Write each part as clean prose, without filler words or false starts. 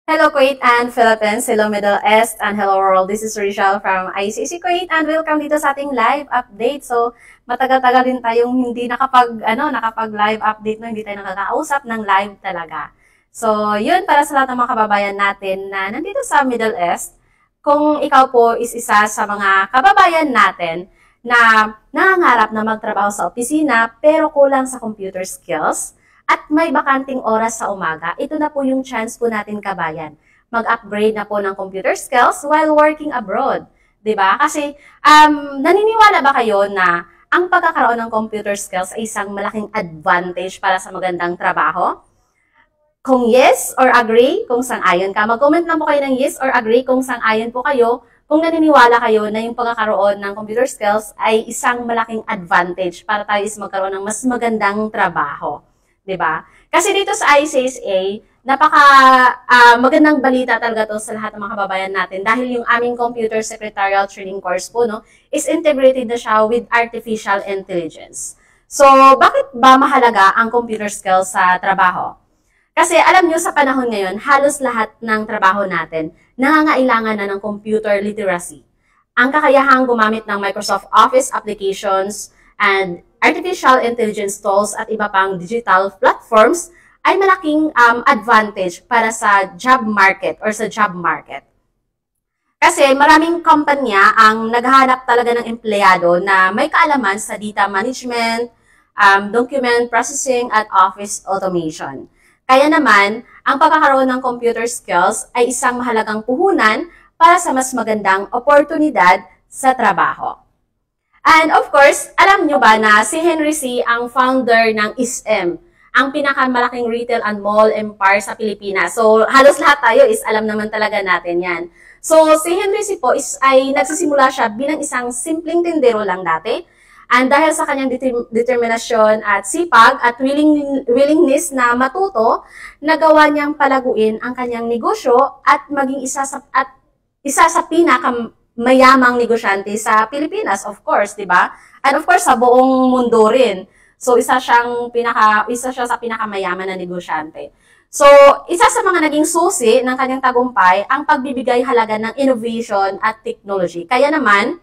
Hello Kuwait and Philippines, hello Middle East, and hello world. This is Rachel from ICC Kuwait and welcome dito sa ating live update. So, matagal-tagal din tayong hindi nakapag-live update, no? Hindi tayo nakakausap ng live talaga. So, yun para sa lahat ng mga kababayan natin na nandito sa Middle East. Kung ikaw po is isa sa mga kababayan natin na nangangarap na magtrabaho sa opisina pero kulang sa computer skills, at may bakanting oras sa umaga, ito na po yung chance po natin kabayan. Mag-upgrade na po ng computer skills while working abroad. 'Di ba? Kasi naniniwala ba kayo na ang pagkakaroon ng computer skills ay isang malaking advantage para sa magandang trabaho? Kung yes or agree, kung sang-ayon ka, mag-comment lang po kayo ng yes or agree kung sang-ayon po kayo, kung naniniwala kayo na yung pagkakaroon ng computer skills ay isang malaking advantage para tayo is magkaroon ng mas magandang trabaho. 'Di ba? Kasi dito sa ICSA, magandang balita talaga 'to sa lahat ng mga kababayan natin dahil yung aming computer secretarial training course po is integrated na siya with artificial intelligence. So, bakit ba mahalaga ang computer skills sa trabaho? Kasi alam nyo sa panahon ngayon, halos lahat ng trabaho natin nangangailangan na ng computer literacy. Ang kakayahang gumamit ng Microsoft Office applications and artificial intelligence tools at iba pang digital platforms ay malaking advantage para sa job market or sa job market. Kasi maraming kumpanya ang naghahanap talaga ng empleyado na may kaalaman sa data management, document processing at office automation. Kaya naman, ang pagkakaroon ng computer skills ay isang mahalagang puhunan para sa mas magandang oportunidad sa trabaho. And of course, alam nyo ba na si Henry C. ang founder ng ISM, ang pinakamalaking retail and mall empire sa Pilipinas. So, halos lahat tayo is alam naman talaga natin yan. So, si Henry C. po ay nagsisimula siya bilang isang simpleng tindero lang dati. And dahil sa kanyang determinasyon at sipag at willingness na matuto, nagawa niyang palaguin ang kanyang negosyo at maging isa sa mayamang negosyante sa Pilipinas, of course, 'di ba? And of course sa buong mundo rin. So isa siya sa pinakamayaman na negosyante. So, isa sa mga naging susi ng kanyang tagumpay ang pagbibigay halaga ng innovation at technology. Kaya naman,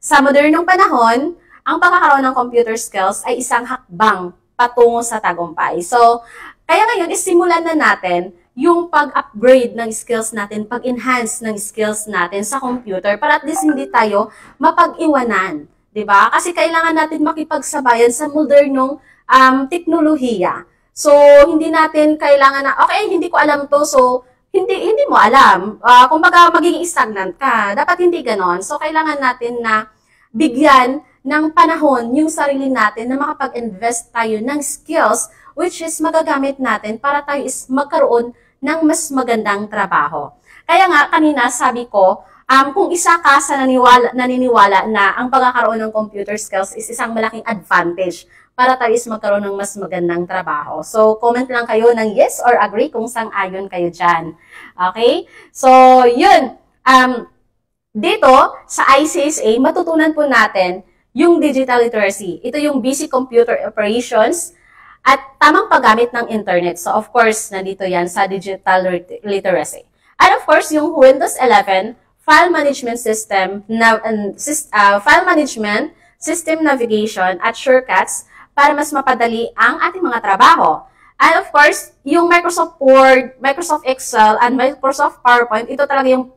sa modernong panahon, ang pagkakaroon ng computer skills ay isang hakbang patungo sa tagumpay. So, kaya ngayon, isimulan na natin yung pag-upgrade ng skills natin, pag-enhance ng skills natin sa computer para at least hindi tayo mapag-iwanan, 'di ba? Kasi kailangan natin makipagsabayan sa modernong teknolohiya. So, hindi natin kailangan na, okay, hindi ko alam to, so hindi mo alam. Kumbaga, magiging stagnant ka. Dapat hindi ganon. So, kailangan natin na bigyan ng panahon yung sarili natin na makapag-invest tayo ng skills which is magagamit natin para tayo is magkaroon ng mas magandang trabaho. Kaya nga, kanina sabi ko, kung isa ka sa naniniwala na ang pagkakaroon ng computer skills is isang malaking advantage para tayo is magkaroon ng mas magandang trabaho. So, comment lang kayo ng yes or agree kung sang-ayon kayo dyan. Okay? So, yun. Dito, sa ICSA, matutunan po natin yung digital literacy. Ito yung basic computer operations at tamang paggamit ng internet. So, of course, nandito yan sa digital literacy. And of course, yung Windows 11, file management system, file management, system navigation, at shortcuts para mas mapadali ang ating mga trabaho. And of course, yung Microsoft Word, Microsoft Excel, and Microsoft PowerPoint, ito talaga yung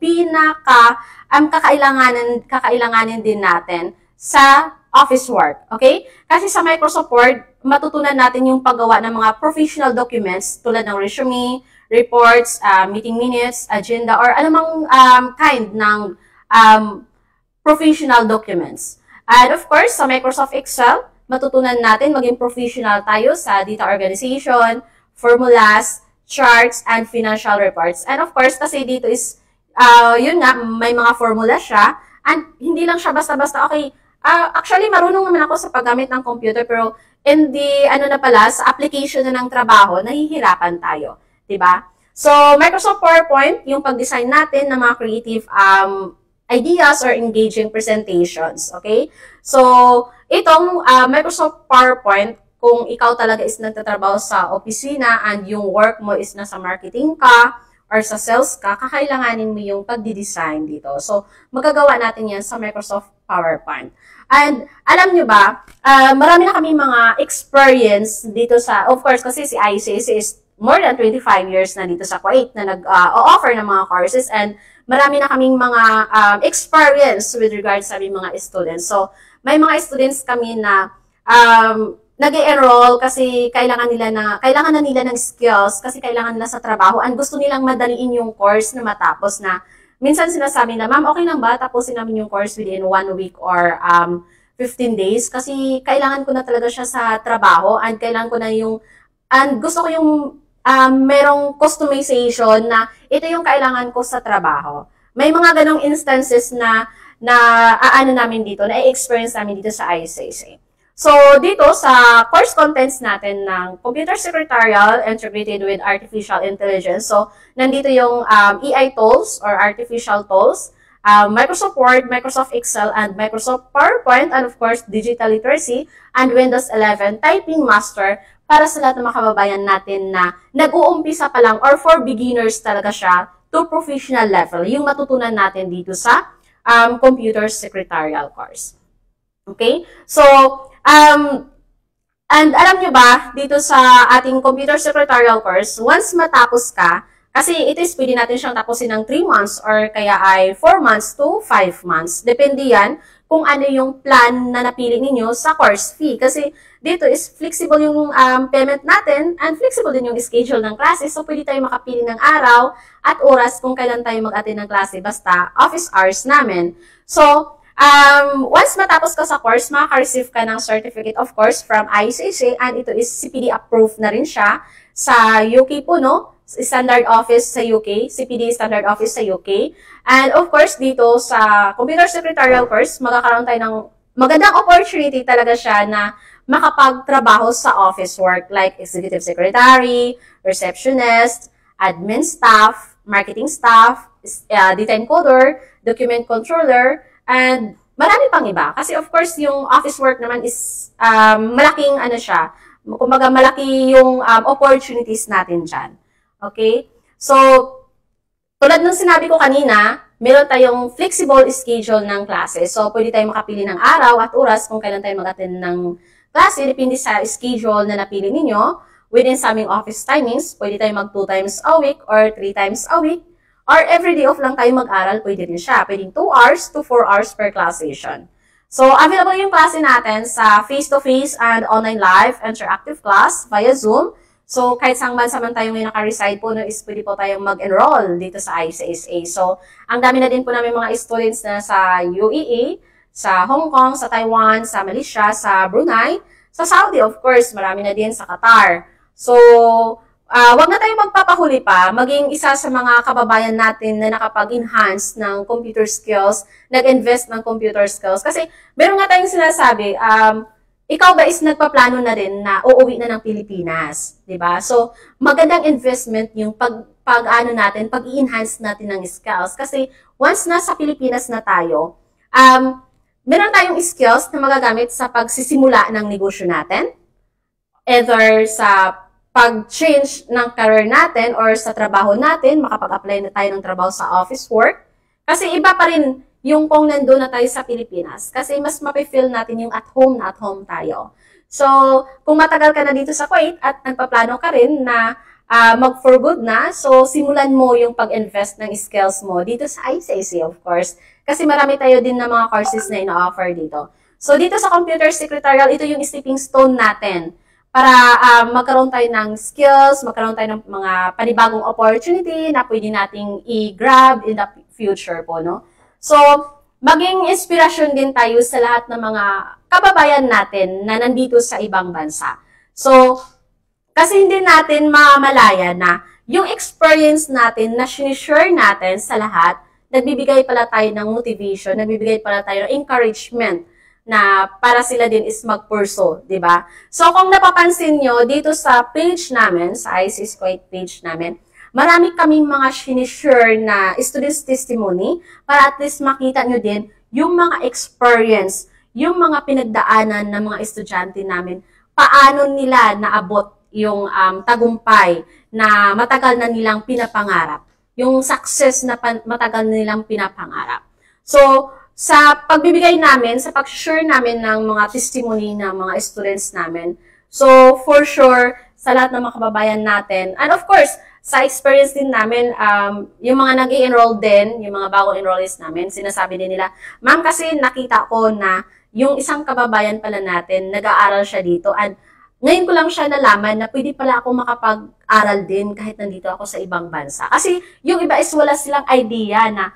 kakailanganin din natin sa office work. Okay? Kasi sa Microsoft Word, matutunan natin yung paggawa ng mga professional documents tulad ng resume, reports, meeting minutes, agenda, or anumang kind ng professional documents. And of course, sa Microsoft Excel, matutunan natin maging professional tayo sa data organization, formulas, charts, and financial reports. And of course, kasi dito is, yun nga, may mga formula siya, and hindi lang siya basta-basta, okay, actually, marunong naman ako sa paggamit ng computer, pero in the, sa application na ng trabaho, nahihirapan tayo. Diba? So, Microsoft PowerPoint, yung pag-design natin ng mga creative ideas or engaging presentations. Okay? So, itong Microsoft PowerPoint, kung ikaw talaga is nagtatrabaho sa opisina and yung work mo is nasa marketing ka, or sa sales ka, kakailanganin mo yung pagdi-design dito. So, magagawa natin yan sa Microsoft PowerPoint. And alam nyo ba, marami na kami mga experience dito sa, of course, kasi si ICAC is more than 25 years na dito sa Kuwait na nag-offer ng mga courses, and marami na kaming mga experience with regards sa aming mga students. So, may mga students kami na nag-enroll kasi kailangan na nila ng skills, kasi kailangan nila sa trabaho, and gusto nilang madaliin yung course na matapos na. Minsan sinasabi na, ma'am, okay lang ba tapusin namin yung course within 1 week or 15 days? Kasi kailangan ko na talaga siya sa trabaho, and kailangan ko na and gusto ko yung merong customization na ito yung kailangan ko sa trabaho. May mga ganong instances na ano namin dito, na experience namin dito sa ICAC. So, dito sa course contents natin ng Computer Secretarial integrated with Artificial Intelligence. So, nandito yung AI tools or artificial tools, Microsoft Word, Microsoft Excel, and Microsoft PowerPoint, and of course, Digital Literacy, and Windows 11 Typing Master para sa lahat ng mga kababayan natin na nag-uumpisa pa lang or for beginners talaga siya to professional level, yung matutunan natin dito sa Computer Secretarial course. Okay? So, and alam nyo ba, dito sa ating Computer Secretarial course, once matapos ka, kasi pwede natin siyang tapusin ng 3 months or kaya ay 4 months to 5 months. Depende yan kung ano yung plan na napili ninyo sa course fee. Kasi dito is flexible yung payment natin, and flexible din yung schedule ng klase. So, pwede tayo makapili ng araw at oras kung kailan tayo mag-attend ng klase, basta office hours namin. So, once matapos ka sa course, makaka-receive ka ng certificate, of course, from ICAC, and ito is CPD approved na rin siya sa UK po, no? Standard Office sa UK, CPD Standard Office sa UK. And of course, dito sa Computer Secretarial course, magkakaroon tayo ng magandang opportunity talaga siya na makapagtrabaho sa office work like executive secretary, receptionist, admin staff, marketing staff, data encoder, document controller, and marami pang iba. Kasi of course, yung office work naman is malaking ano siya, kumbaga malaki yung opportunities natin dyan. Okay? So, tulad ng sinabi ko kanina, meron tayong flexible schedule ng klase. So, pwede tayong makapili ng araw at oras kung kailan tayo mag-attend ng klase. Depende sa schedule na napili ninyo. Within sa aming office timings, pwede tayong mag 2 times a week or 3 times a week. Or every day off lang tayo mag-aral, pwede rin siya. Pwedeng 2 hours to 4 hours per class session. So, available yung klase natin sa face-to-face and online live interactive class via Zoom. So, kahit saan bansa man tayo ngayon naka-reside po, no, is pwede po tayong mag-enroll dito sa ICAC. So, ang dami na din po namin mga students na sa UAE, sa Hong Kong, sa Taiwan, sa Malaysia, sa Brunei, sa Saudi, of course, marami na din sa Qatar. So, wag na tayong magpapahuli pa, maging isa sa mga kababayan natin na nakapag-enhance ng computer skills, nag-invest ng computer skills. Kasi, meron nga tayong sinasabi, ikaw ba is nagpaplano na rin na uuwi na ng Pilipinas, 'di ba? So, magandang investment yung pag-ano natin, pag-i-enhance natin ng skills kasi once nasa Pilipinas na tayo, meron tayong skills na magagamit sa pagsisimula ng negosyo natin, either sa pag-change ng career natin or sa trabaho natin, makapag-apply na tayo ng trabaho sa office work. Kasi iba pa rin yung kung nandun na tayo sa Pilipinas. Kasi mas mapifeel natin yung at home tayo. So, kung matagal ka na dito sa Kuwait at nagpaplano ka rin na mag-for good na, so simulan mo yung pag-invest ng skills mo dito sa ICAC, of course. Kasi marami tayo din na mga courses na ina-offer dito. So, dito sa Computer Secretarial, ito yung stepping stone natin para magkaroon tayo ng skills, magkaroon tayo ng mga panibagong opportunity na pwede nating i-grab in the future po, no? So, maging inspirasyon din tayo sa lahat ng mga kababayan natin na nandito sa ibang bansa. So, kasi hindi natin mamalaya na yung experience natin na sinishare natin sa lahat, nagbibigay pala tayo ng motivation, nagbibigay pala tayo ng encouragement na para sila din is mag-pursue, di ba? So, kung napapansin nyo, dito sa page namin, sa ICAC Kuwait page namin, marami kaming mga sinishare na students testimony para at least makita nyo din yung mga experience, yung mga pinagdaanan ng mga estudyante namin, paano nila naabot yung tagumpay na matagal na nilang pinapangarap. yung success na matagal nilang pinapangarap. So, sa pagbibigay namin, sa pag-share namin ng mga testimony ng mga students namin, so for sure, sa lahat ng mga kababayan natin, and of course, sa experience din namin, yung mga nag-i-enroll din, yung mga bagong enrollees namin, sinasabi din nila, ma'am, kasi nakita ko na yung isang kababayan pala natin, nag-aaral siya dito, and ngayon ko lang siya nalaman na pwede pala ako makapag-aral din kahit nandito ako sa ibang bansa. Kasi yung iba is wala silang idea na,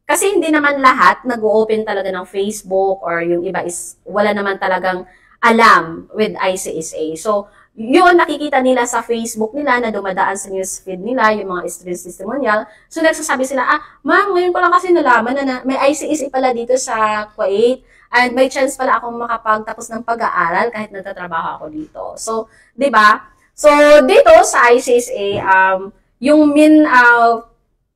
kasi hindi naman lahat nag-open talaga ng Facebook, or yung iba is wala naman talagang alam with ICSA. So, yun, nakikita nila sa Facebook nila na dumadaan sa newsfeed nila, yung mga students testimonial. So, nagsasabi sila, ma'am, ngayon ko lang kasi nalaman na may ICSA pala dito sa Kuwait, and may chance pala akong makapagtapos ng pag-aaral kahit nagtatrabaho ako dito. So, di ba? So, dito sa ICSA, yung main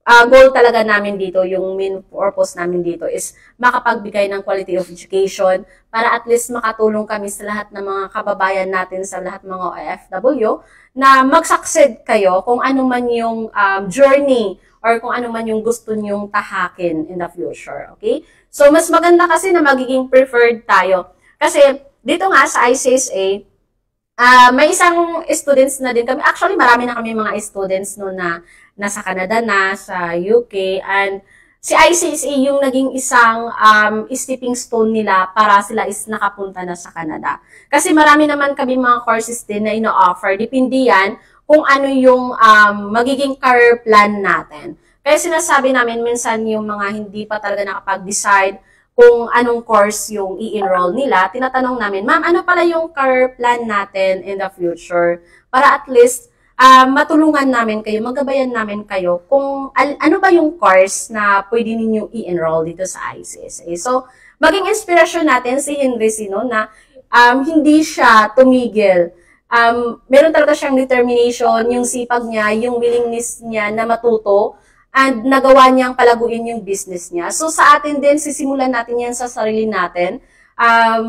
goal talaga namin dito, yung main purpose namin dito is makapagbigay ng quality of education para at least makatulong kami sa lahat ng mga kababayan natin, sa lahat ng mga OFW, na mag-succeed kayo kung ano man yung journey or kung ano man yung gusto nyong tahakin in the future. Okay? So, mas maganda kasi na magiging preferred tayo. Kasi dito nga sa ICSA, may isang students na din kami. Actually, marami na kami mga students no na nasa Canada na, sa UK, and si ICSA yung naging isang stepping stone nila para sila is nakapunta na sa Canada. Kasi marami naman kami mga courses din na ino-offer. Depende yan kung ano yung magiging career plan natin. Kaya sinasabi namin minsan yung mga hindi pa talaga nakapag-decide kung anong course yung i-enroll nila, tinatanong namin, ma'am, ano pala yung career plan natin in the future? Para at least matulungan namin kayo, magabayan namin kayo kung ano ba yung course na pwede ninyong i-enroll dito sa ICSA. So, maging inspirasyon natin si Henry Sino na hindi siya tumigil. Meron talaga siyang determination, yung sipag niya, yung willingness niya na matuto, and nagawa niyang palaguin yung business niya. So, sa atin din, sisimulan natin yan sa sarili natin.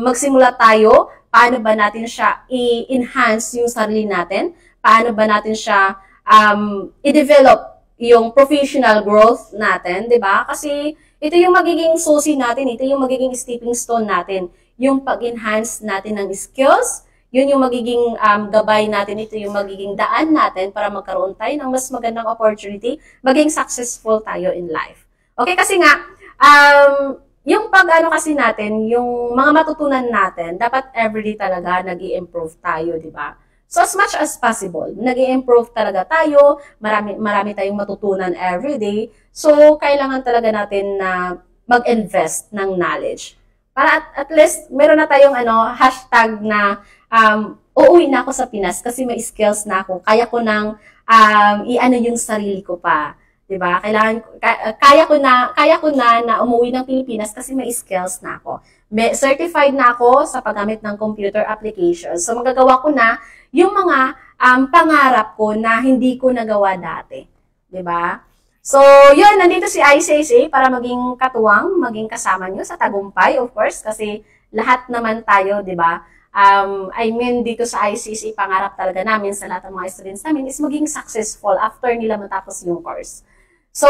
Magsimula tayo, paano ba natin siya i-enhance yung sarili natin? Paano ba natin siya i-develop yung professional growth natin, di ba? Kasi ito yung magiging susi natin, ito yung magiging stepping stone natin. Yung pag-enhance natin ng skills, yun yung magiging gabay natin, ito yung magiging daan natin para magkaroon tayo ng mas magandang opportunity, maging successful tayo in life. Okay, kasi nga, yung pag-ano kasi natin, yung mga matutunan natin, dapat everyday talaga nag-i-improve tayo, di ba? So, as much as possible, nag-i-improve talaga tayo, marami tayong matutunan everyday, so, kailangan talaga natin na mag-invest ng knowledge. Para at least, meron na tayong hashtag na uuwi na ako sa Pinas kasi may skills na ako. Kaya ko nang i-ano yung sarili ko pa. 'Di ba? Kaya ko na umuwi ng Pilipinas kasi may skills na ako. Certified na ako sa paggamit ng computer applications. So magagawa ko na yung mga pangarap ko na hindi ko nagawa dati. 'Di ba? So, yun, nandito si ICSA para maging katuwang, maging kasama nyo sa tagumpay, of course, kasi lahat naman tayo, 'di ba? Dito sa ICSA, pangarap talaga namin sa lahat ng mga students namin is maging successful after nila matapos yung course. So,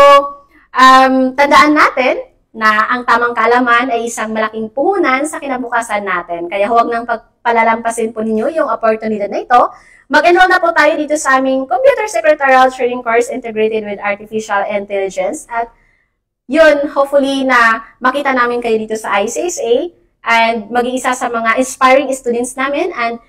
tandaan natin na ang tamang kaalaman ay isang malaking puhunan sa kinabukasan natin. Kaya huwag nang pagpalalampasin po ninyo yung opportunity na ito. Mag-enroll na po tayo dito sa aming Computer Secretarial Training Course Integrated with Artificial Intelligence. At yun, hopefully na makita namin kayo dito sa ICSA and maging isa sa mga inspiring students namin, and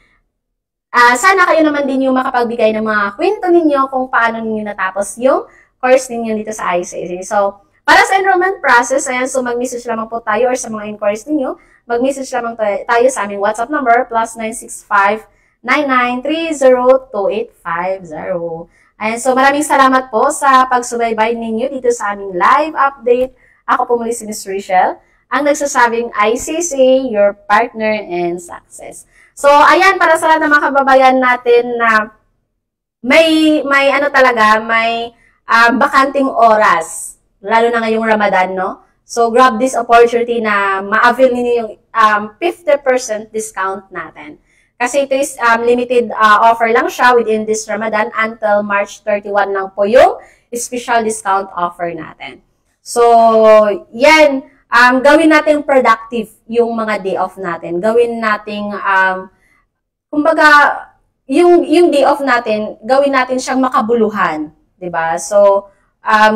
sana kayo naman din yung makapagbigay ng mga kwento ninyo kung paano ninyo natapos yung course ninyo dito sa ICSA. So, para sa enrollment process, ayan, so mag-message lamang po tayo, or sa mga inquiries ninyo, mag-message lamang tayo sa aming WhatsApp number, +965 99302850. Ayan, so maraming salamat po sa pagsubaybay ninyo dito sa aming live update. Ako po muli si Ms. Richelle, ang nagsasabing ICSA, your partner in success. So, ayan, para sa lahat ng mga kababayan natin na may bakanting oras, lalo na ngayong Ramadan, no? So, grab this opportunity na ma-avail ninyo yung 50% discount natin. Kasi ito is limited offer lang siya within this Ramadan until March 31 lang po yung special discount offer natin. So, yan. Gawin natin productive yung mga day off natin. Gawin natin, kumbaga, yung day off natin, gawin natin siyang makabuluhan. 'Di ba? So,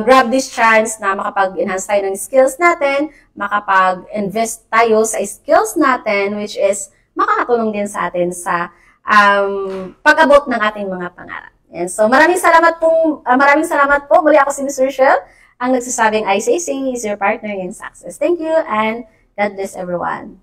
grab this chance na makapag-enhance tayo ng skills natin, makapag-invest tayo sa skills natin, which is makakatulong din sa atin sa pag-abot ng ating mga pangarap. And so, maraming salamat po. Muli ako si Ms. Rochelle, ang nagsasabing ICC is your partner in success. Thank you and God bless everyone.